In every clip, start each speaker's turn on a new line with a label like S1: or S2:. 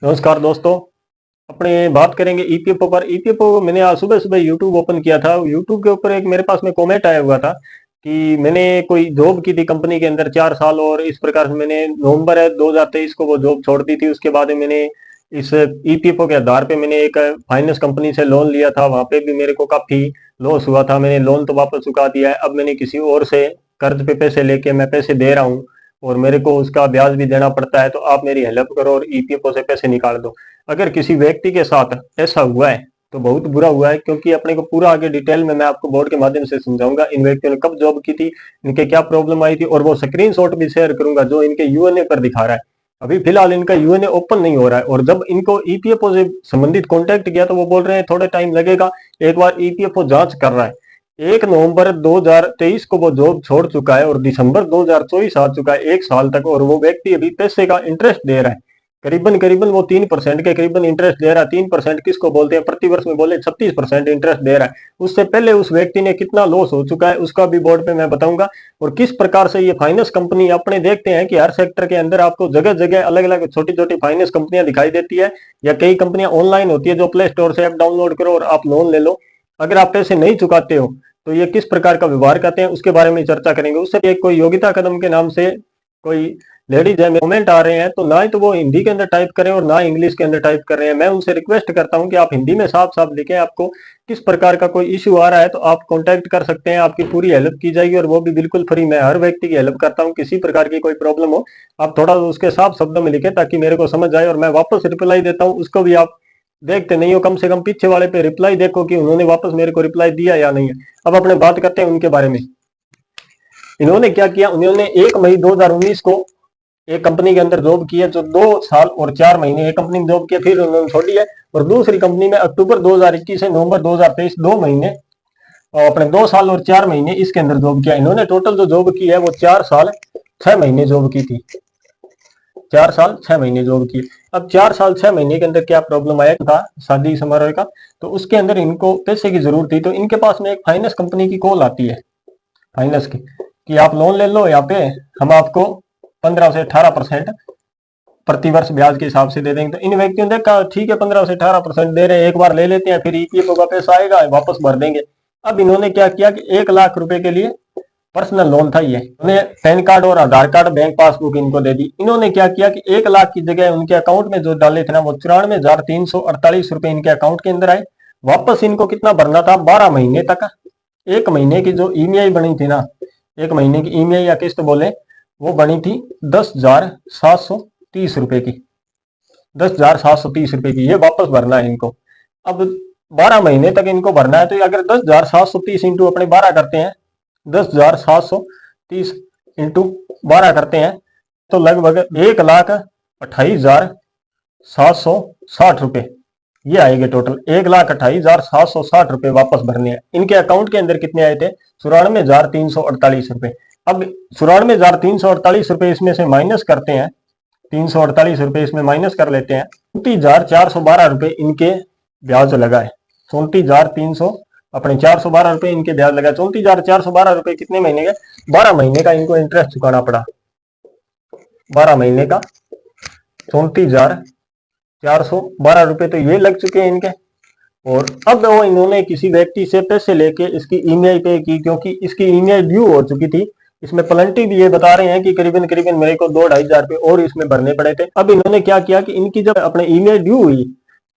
S1: नमस्कार दोस्तों। अपने बात करेंगे ईपीएफओ पर। ईपीएफओ मैंने आज सुबह सुबह यूट्यूब ओपन किया था। यूट्यूब के ऊपर एक मेरे पास में कमेंट आया हुआ था कि मैंने कोई जॉब की थी कंपनी के अंदर 4 साल, और इस प्रकार से मैंने नवंबर 2023 को वो जॉब छोड़ दी थी। उसके बाद मैंने इस ईपीएफओ के आधार पे मैंने एक फाइनेंस कंपनी से लोन लिया था। वहां पे भी मेरे को काफी लॉस हुआ था। मैंने लोन तो वापस चुका दिया है। अब मैंने किसी और से कर्ज पे पैसे लेके मैं पैसे दे रहा हूँ, और मेरे को उसका ब्याज भी देना पड़ता है। तो आप मेरी हेल्प करो और ईपीएफओ से पैसे निकाल दो। अगर किसी व्यक्ति के साथ ऐसा हुआ है तो बहुत बुरा हुआ है, क्योंकि अपने को पूरा आगे डिटेल में मैं आपको बोर्ड के माध्यम से समझाऊंगा। इन व्यक्तियों ने कब जॉब की थी, इनके क्या प्रॉब्लम आई थी, और वो स्क्रीनशॉट भी शेयर करूंगा जो इनके यूएनए पर दिखा रहा है। अभी फिलहाल इनका यूएनए ओपन नहीं हो रहा है, और जब इनको ईपीएफओ से संबंधित कॉन्टेक्ट किया तो वो बोल रहे हैं थोड़े टाइम लगेगा, एक बार ईपीएफओ जांच कर रहा है। 1 नवंबर 2023 को वो जॉब छोड़ चुका है, और दिसंबर 2024 आ चुका है, 1 साल तक, और वो व्यक्ति अभी पैसे का इंटरेस्ट दे रहा है। करीबन करीबन वो 3% के करीबन इंटरेस्ट दे रहा है। 3% किसको बोलते हैं, प्रतिवर्ष में बोले 36% इंटरेस्ट दे रहा है। उससे पहले उस व्यक्ति ने कितना लॉस हो चुका है उसका भी बोर्ड पे मैं बताऊंगा। और किस प्रकार से ये फाइनेंस कंपनी, अपने देखते हैं कि हर सेक्टर के अंदर आपको जगह जगह अलग अलग छोटी छोटी फाइनेंस कंपनियां दिखाई देती है, या कई कंपनियां ऑनलाइन होती है जो प्ले स्टोर से ऐप डाउनलोड करो और आप लोन ले लो। अगर आप पैसे नहीं चुकाते हो तो ये किस प्रकार का व्यवहार करते हैं उसके बारे में चर्चा करेंगे। उससे एक कोई योगिता कदम के नाम से कोई लेडीज है, कमेंट आ रहे हैं, तो ना ही तो वो हिंदी के अंदर टाइप करें और ना इंग्लिश के अंदर टाइप कर रहे हैं। मैं उनसे रिक्वेस्ट करता हूं कि आप हिंदी में साफ साफ लिखें। आपको किस प्रकार का कोई इश्यू आ रहा है तो आप कांटेक्ट कर सकते हैं, आपकी पूरी हेल्प की जाएगी, और वो भी बिल्कुल फ्री। मैं हर व्यक्ति की हेल्प करता हूं, किसी प्रकार की कोई प्रॉब्लम हो आप थोड़ा उसके साफ शब्दों में लिखें ताकि मेरे को समझ आए, और मैं वापस रिप्लाई देता हूँ। उसको भी आप देखते नहीं हो, कम से कम पीछे वाले पे रिप्लाई देखो कि उन्होंने वापस मेरे को रिप्लाई दिया या नहीं है। अब अपने बात करते हैं उनके बारे में। इन्होंने क्या किया, उन्होंने 1 मई 2019 को एक कंपनी के अंदर जॉब की है, जो 2 साल और 4 महीने एक कंपनी में जॉब किया, फिर उन्होंने छोड़ी है। और दूसरी कंपनी में अक्टूबर 2021 से नवंबर 2023 2 महीने, और अपने 2 साल और 4 महीने इसके अंदर जॉब किया। इन्होंने टोटल जो जॉब की है वो 4 साल 6 महीने जॉब की थी। 4 साल 6 महीने जॉब की। अब 4 साल 6 महीने के अंदर क्या प्रॉब्लम आया था, शादी समारोह का, तो उसके अंदर इनको पैसे की जरूरत थी। तो इनके पास में एक फाइनेंस कंपनी की कॉल आती है, फाइनेंस की, कि आप लोन ले लो, यहाँ पे हम आपको 15 से 18% प्रतिवर्ष ब्याज के हिसाब से दे देंगे। तो इन व्यक्तियों ने देखा ठीक है 15 से 18% दे रहे हैं, एक बार ले लेते हैं, फिर ईपीएफओ का पैसा आएगा वापस भर देंगे। अब इन्होंने क्या किया कि 1 लाख रुपए के लिए, पर्सनल लोन था ये, उन्हें पैन कार्ड और आधार कार्ड बैंक पासबुक इनको दे दी। इन्होंने क्या किया कि 1 लाख की जगह उनके अकाउंट में जो डाले थे ना, वो 94,348 रुपए इनके अकाउंट के अंदर आए। वापस इनको कितना भरना था, 12 महीने तक। 1 महीने की जो ईएमआई बनी थी ना, 1 महीने की ईएमआई या किस्त बोले, वो बनी थी 10,730 रुपए की। 10,730 रुपए की ये वापस भरना है इनको। अब 12 महीने तक इनको भरना है, तो अगर 10,730 इंटू अपने 12 करते हैं, 10,730 इंटू 12 करते हैं, तो लगभग 1,28,760 रुपए ये आएंगे टोटल। 1,28,760 रुपए वापस भरने हैं। इनके अकाउंट के अंदर कितने आए थे, 94,348 रुपए। अब 94,348 रुपए इसमें से माइनस करते हैं, 348 रुपए इसमें माइनस कर लेते हैं, 34,412 रुपए इनके ब्याज लगा है। 34,300 अपने 412 रुपए इनके ब्याज लगा। 34,412 रुपए कितने महीने के, 12 महीने का इनको इंटरेस्ट चुकाना पड़ा। 12 महीने का 34,412 रुपए तो ये लग चुके हैं इनके। और अब वो इन्होंने किसी व्यक्ति से पैसे लेके इसकी ईएमआई पे की, क्योंकि इसकी ईएमआई ड्यू हो चुकी थी। इसमें प्लेंटी भी ये बता रहे हैं कि करीबन करीबन मेरे को 2-2.5 हजार रुपए और इसमें भरने पड़े थे। अब इन्होंने क्या किया कि इनकी जब अपने ईएमआई ड्यू हुई,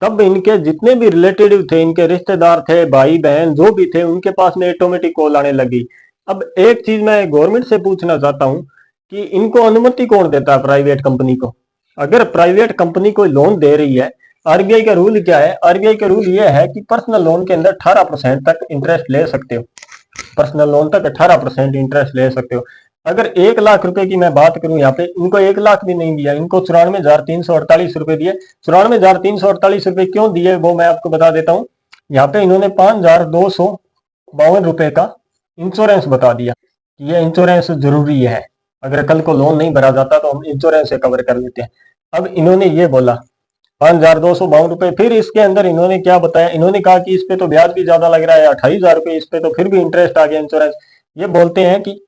S1: तब इनके जितने भी रिलेटिव थे, इनके रिश्तेदार थे, भाई बहन जो भी थे, उनके पास में ऑटोमेटिक कॉल आने लगी। अब एक चीज मैं गवर्नमेंट से पूछना चाहता हूं कि इनको अनुमति कौन देता है, प्राइवेट कंपनी को? अगर प्राइवेट कंपनी कोई लोन दे रही है, आरबीआई का रूल क्या है? आरबीआई का रूल यह है कि पर्सनल लोन के अंदर 18% तक इंटरेस्ट ले सकते हो। पर्सनल लोन तक 18% इंटरेस्ट ले सकते हो। अगर 1 लाख रुपए की मैं बात करूं, यहाँ पे इनको 1 लाख भी नहीं दिया, इनको 94,348 रुपए दिए। 94,348 रुपए क्यों दिए वो मैं आपको बता देता हूँ। यहाँ पे इन्होंने 5,252 रुपए का इंश्योरेंस बता दिया कि ये इंश्योरेंस जरूरी है, अगर कल को लोन नहीं भरा जाता तो हम इंश्योरेंस से कवर कर लेते हैं। अब इन्होंने ये बोला 5,252 रुपए। फिर इसके अंदर इन्होंने क्या बताया, इन्होंने कहा कि इस पे तो ब्याज भी ज्यादा लग रहा है, 28,000 रुपए इस पे, तो फिर भी इंटरेस्ट आ गया इंश्योरेंस। ये बोलते हैं कि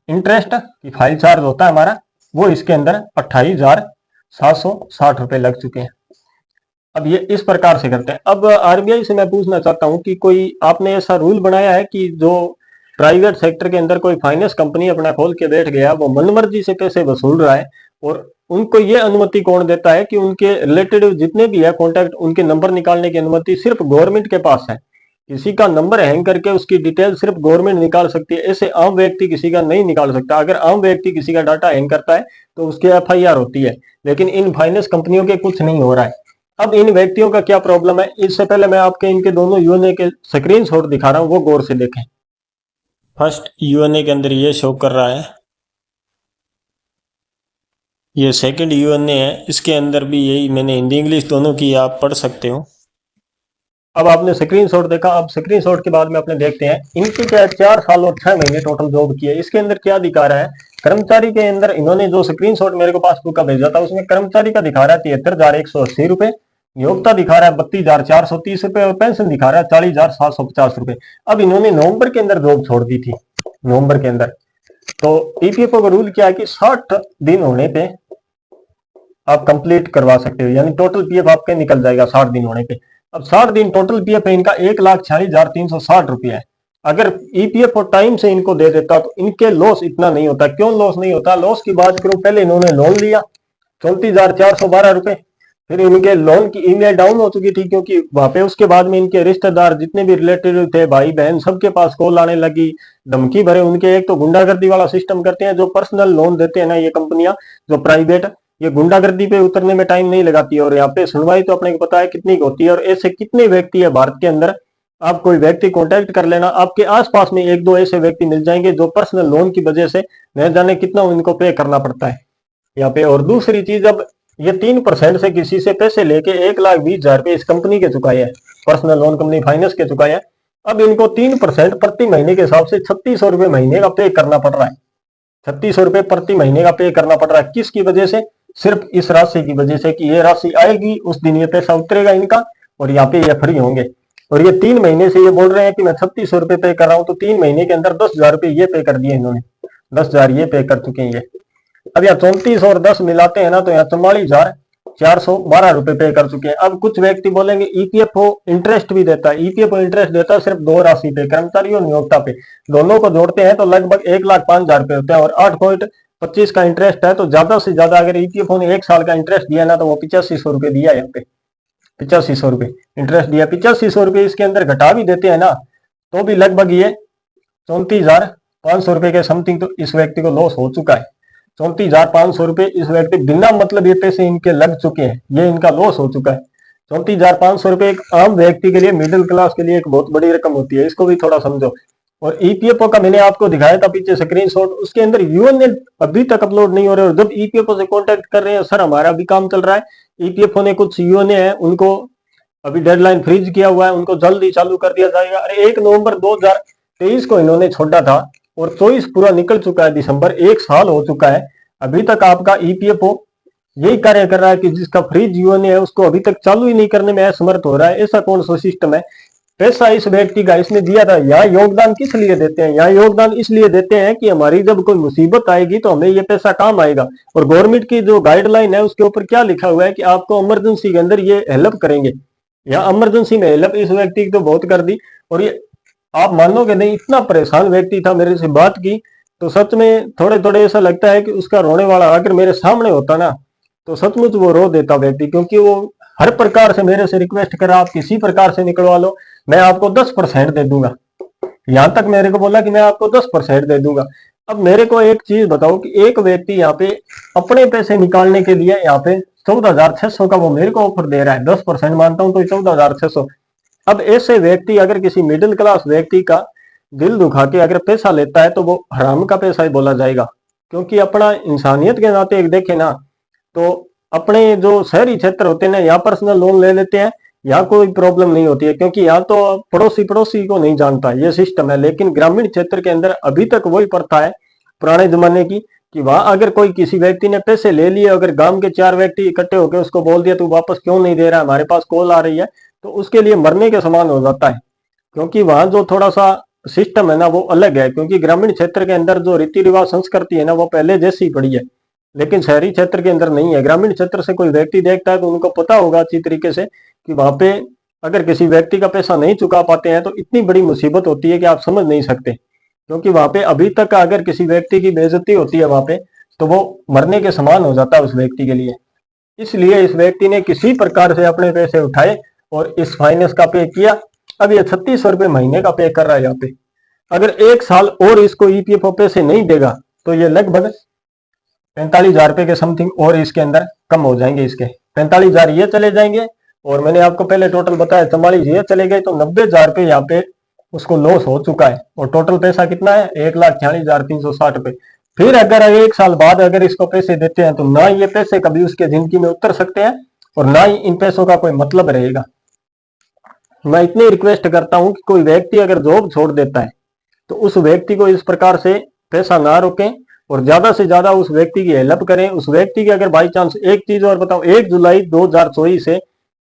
S1: इंटरेस्ट की फाइल चार्ज होता है हमारा, वो इसके अंदर 28,760 रुपए लग चुके हैं। अब ये इस प्रकार से करते हैं। अब आरबीआई से मैं पूछना चाहता हूं कि कोई आपने ऐसा रूल बनाया है कि जो प्राइवेट सेक्टर के अंदर कोई फाइनेंस कंपनी अपना खोल के बैठ गया, वो मनमर्जी से पैसे वसूल रहा है, और उनको ये अनुमति कौन देता है कि उनके रिलेटेड जितने भी है कॉन्टैक्ट, उनके नंबर निकालने की अनुमति सिर्फ गवर्नमेंट के पास है। किसी का नंबर हैंग करके उसकी डिटेल सिर्फ गवर्नमेंट निकाल सकती है, ऐसे आम व्यक्ति किसी का नहीं निकाल सकता। अगर आम व्यक्ति किसी का डाटा हैंग करता है तो उसकी एफआईआर होती है, लेकिन इन फाइनेंस कंपनियों के कुछ नहीं हो रहा है। अब इन व्यक्तियों का क्या प्रॉब्लम है, इससे पहले मैं आपके इनके दोनों यूएनए के स्क्रीनशॉट दिखा रहा हूं, वो गौर से देखें। फर्स्ट यूएनए के अंदर ये शो कर रहा है, ये सेकंड यूएनए है, इसके अंदर भी यही, मैंने हिंदी इंग्लिश दोनों की, आप पढ़ सकते हो। अब आपने स्क्रीनशॉट देखा, अब स्क्रीनशॉट के बाद में अपने देखते हैं इनके क्या 4 साल और 6 महीने टोटल जॉब किए। इसके अंदर क्या दिखा रहा है, कर्मचारी के अंदर इन्होंने जो स्क्रीनशॉट मेरे को पासबुक का भेजा था उसमें कर्मचारी का दिखा रहा है 73,180 रुपए, नियोक्ता दिखा रहा है 32,430 रुपए, और पेंशन दिखा रहा है 40,750 रुपए। अब इन्होंने नवंबर के अंदर जॉब छोड़ दी थी, नवंबर के अंदर। तो ईपीएफओ का रूल क्या है कि 60 दिन होने पे आप कंप्लीट करवा सकते हो, यानी टोटल पीएफ आपके निकल जाएगा 60 दिन होने पे। अब 60 दिन टोटल पीएफ है इनका 1,46,360 रुपया है। अगर ईपीएफ और टाइम से इनको दे देता तो इनके लॉस इतना नहीं होता। क्यों लॉस नहीं होता, लॉस की बात करूं, पहले इन्होंने लोन लिया 34,412 रुपए, फिर इनके लोन की ईमेल डाउन हो चुकी थी, क्योंकि वहां पे उसके बाद में इनके रिश्तेदार जितने भी रिलेटिव थे, भाई बहन, सबके पास कॉल आने लगी, धमकी भरे उनके। एक तो गुंडागर्दी वाला सिस्टम करते हैं, जो पर्सनल लोन देते हैं ना ये कंपनियां, जो प्राइवेट, ये गुंडागर्दी पे उतरने में टाइम नहीं लगाती है, और यहाँ पे सुनवाई तो अपने को पता है कितनी होती है। और ऐसे कितने व्यक्ति है भारत के अंदर, आप कोई व्यक्ति कांटेक्ट कर लेना, आपके आसपास में एक दो ऐसे व्यक्ति मिल जाएंगे जो पर्सनल लोन की वजह से न जाने कितना उनको पे करना पड़ता है यहाँ पे। और दूसरी चीज, अब ये 3% से किसी से पैसे लेके 1,20,000 रुपए इस कंपनी के चुकाए हैं, पर्सनल लोन कंपनी फाइनेंस के चुकाए हैं। अब इनको 3% प्रति महीने के हिसाब से 3600 रुपए महीने का पे करना पड़ रहा है। 3600 रुपए प्रति महीने का पे करना पड़ रहा है, किसकी वजह से, सिर्फ इस राशि की वजह से कि ये राशि आएगी उस दिन ये पैसा उतरेगा इनका, और यहाँ पे ये फ्री होंगे। और ये 3 महीने से ये बोल रहे हैं कि मैं 3600 रुपए पे कर रहा हूँ, तो 3 महीने के अंदर 10,000 रुपए ये पे कर दिए इन्होंने, 10,000 ये पे कर चुके हैं ये। अब यहाँ 34 और 10 मिलाते हैं ना, तो यहाँ 44,412 रुपए पे कर चुके हैं। अब कुछ व्यक्ति बोलेंगे ईपीएफओ इंटरेस्ट भी देता है, ईपीएफओ इंटरेस्ट देता है सिर्फ 2 राशि पे, कर्मचारी और नियोक्ता पे, दोनों को जोड़ते हैं तो लगभग 1,05,000 रुपए होते हैं, और 8.25 का इंटरेस्ट है। तो ज्यादा से ज्यादा अगर ईपीएफओ ने 1 साल का इंटरेस्ट दिया ना, तो वो 8500 रुपए दिया यहाँ पे, 8500 रुपए इंटरेस्ट दिया। 8500 रुपए इसके अंदर घटा भी देते हैं ना, तो भी लगभग ये 34,500 रुपए के समथिंग तो इस व्यक्ति को लॉस हो चुका है। 34,500 रुपए इस व्यक्ति बिना मतलब ये पैसे इनके लग चुके हैं, ये इनका लॉस हो चुका है। 34,500 रुपए एक आम व्यक्ति के लिए, मिडिल क्लास के लिए एक बहुत बड़ी रकम होती है, इसको भी थोड़ा समझो। और ईपीएफओ का मैंने आपको दिखाया था पीछे स्क्रीनशॉट, उसके अंदर यूएनए अभी तक अपलोड नहीं हो रहे, और जब ईपीएफओ से कांटेक्ट कर रहे हैं, सर हमारा भी काम चल रहा है, ईपीएफओ ने कुछ यूएनए है उनको अभी डेडलाइन फ्रीज किया हुआ है, उनको जल्दी चालू कर दिया जाएगा। अरे 1 नवंबर 2023 को इन्होंने छोड़ा था, और 24 पूरा निकल चुका है, दिसंबर 1 साल हो चुका है, अभी तक आपका ईपीएफओ यही कार्य कर रहा है कि जिसका फ्रीज यूएनए है उसको अभी तक चालू ही नहीं करने में असमर्थ हो रहा है। ऐसा कौन सा सिस्टम है, पैसा इस व्यक्ति का इसने दिया था। यहाँ योगदान किस लिए देते हैं, यहाँ योगदान इसलिए देते हैं कि हमारी जब कोई मुसीबत आएगी तो हमें ये पैसा काम आएगा। और गवर्नमेंट की जो गाइडलाइन है उसके ऊपर क्या लिखा हुआ है कि आपको इमरजेंसी के अंदर ये हेल्प करेंगे। यहाँ इमरजेंसी में हेल्प इस व्यक्ति की तो बहुत कर दी, और ये आप मानोगे नहीं, इतना परेशान व्यक्ति था, मेरे से बात की तो सच में थोड़े थोड़े ऐसा लगता है कि उसका रोने वाला अगर मेरे सामने होता ना, तो सचमुच वो रो देता व्यक्ति, क्योंकि वो हर प्रकार से मेरे से रिक्वेस्ट करा, आप किसी प्रकार से निकलवा लो, मैं आपको 10% दे दूंगा। यहां तक मेरे को बोला कि मैं आपको 10% दे दूंगा। अब मेरे को एक चीज बताओ कि एक व्यक्ति यहाँ पे अपने पैसे निकालने के लिए यहाँ पे 14,600 का वो मेरे को ऑफर दे रहा है, 10% मानता हूं तो 14,600। अब ऐसे व्यक्ति अगर किसी मिडिल क्लास व्यक्ति का दिल दुखा के अगर पैसा लेता है तो वो हराम का पैसा ही बोला जाएगा। क्योंकि अपना इंसानियत के नाते एक देखे ना, तो अपने जो शहरी क्षेत्र होते हैं ना, यहाँ पर्सनल लोन ले लेते हैं, यहाँ कोई प्रॉब्लम नहीं होती है, क्योंकि यहाँ तो पड़ोसी पड़ोसी को नहीं जानता, ये सिस्टम है। लेकिन ग्रामीण क्षेत्र के अंदर अभी तक वही प्रथा है पुराने जमाने की, कि वहां अगर कोई किसी व्यक्ति ने पैसे ले लिए, अगर गांव के 4 व्यक्ति इकट्ठे होकर उसको बोल दिया तू वापस क्यों नहीं दे रहा है, हमारे पास कॉल आ रही है, तो उसके लिए मरने के समान हो जाता है। क्योंकि वहां जो थोड़ा सा सिस्टम है ना वो अलग है, क्योंकि ग्रामीण क्षेत्र के अंदर जो रीति रिवाज संस्कृति है ना वो पहले जैसी पड़ी है। लेकिन शहरी क्षेत्र के अंदर नहीं है। ग्रामीण क्षेत्र से कोई व्यक्ति देखता है तो उनको पता होगा अच्छी तरीके से कि वहां पे अगर किसी व्यक्ति का पैसा नहीं चुका पाते हैं तो इतनी बड़ी मुसीबत होती है कि आप समझ नहीं सकते। क्योंकि वहां पे अभी तक अगर किसी व्यक्ति की बेइज्जती होती है वहां पे, तो वो मरने के समान हो जाता है उस व्यक्ति के लिए। इसलिए इस व्यक्ति ने किसी प्रकार से अपने पैसे उठाए और इस फाइनेंस का पे किया। अब ये 3600 रुपये महीने का पे कर रहा है यहाँ पे। अगर 1 साल और इसको ईपीएफओ पैसे नहीं देगा तो ये लगभग 45,000 रुपये के समथिंग और इसके अंदर कम हो जाएंगे। इसके 45,000 ये चले जाएंगे और मैंने आपको पहले टोटल बताया 44 ये चले गए, तो 90,000 रुपये यहाँ पे उसको लॉस हो चुका है। और टोटल पैसा कितना है? 1,46,360 रुपये। फिर अगर 1 साल बाद अगर इसको पैसे देते हैं तो ना ये पैसे कभी उसके जिंदगी में उतर सकते हैं और ना ही इन पैसों का कोई मतलब रहेगा। मैं इतनी रिक्वेस्ट करता हूं कि कोई व्यक्ति अगर जॉब छोड़ देता है तो उस व्यक्ति को इस प्रकार से पैसा ना रोकें और ज्यादा से ज्यादा उस व्यक्ति की हेल्प करें। उस व्यक्ति की अगर बाई चांस, एक चीज और बताऊं, 1 जुलाई 2024 से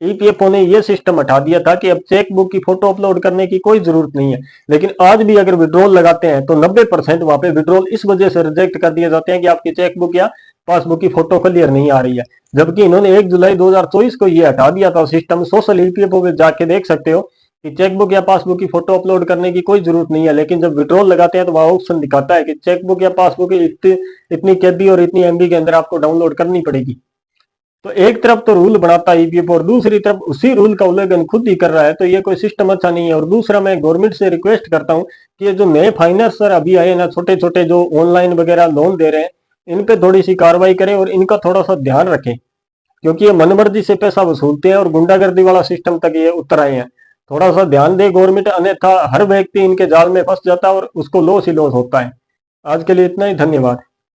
S1: ईपीएफओ ने यह सिस्टम हटा दिया था कि अब चेकबुक की फोटो अपलोड करने की कोई जरूरत नहीं है। लेकिन आज भी अगर विड्रॉल लगाते हैं तो 90% वहां पे विड्रॉल इस वजह से रिजेक्ट कर दिए जाते हैं कि आपकी चेकबुक या पासबुक की फोटो क्लियर नहीं आ रही है। जबकि इन्होंने 1 जुलाई 2024 को ये हटा दिया था सिस्टम। सोशल ईपीएफओ पे जाके देख सकते हो कि चेकबुक या पासबुक की फोटो अपलोड करने की कोई जरूरत नहीं है। लेकिन जब विड्रॉल लगाते हैं तो वहां ऑप्शन दिखाता है कि चेकबुक या पासबुक इतनी केबी और इतनी एमबी के अंदर आपको डाउनलोड करनी पड़ेगी। तो एक तरफ तो रूल बनाता है ईपीएफओ और दूसरी तरफ उसी रूल का उल्लंघन खुद ही कर रहा है, तो ये कोई सिस्टम अच्छा नहीं है। और दूसरा, मैं गवर्नमेंट से रिक्वेस्ट करता हूँ कि ये जो नए फाइनेंसर अभी आए ना, छोटे छोटे जो ऑनलाइन वगैरह लोन दे रहे हैं, इन पे थोड़ी सी कार्रवाई करें और इनका थोड़ा सा ध्यान रखें। क्योंकि ये मनमर्जी से पैसा वसूलते हैं और गुंडागर्दी वाला सिस्टम तक ये उतर आए हैं। थोड़ा सा ध्यान दे गवर्नमेंट, अन्यथा हर व्यक्ति इनके जाल में फंस जाता है और उसको लॉस ही लॉस होता है। आज के लिए इतना ही, धन्यवाद।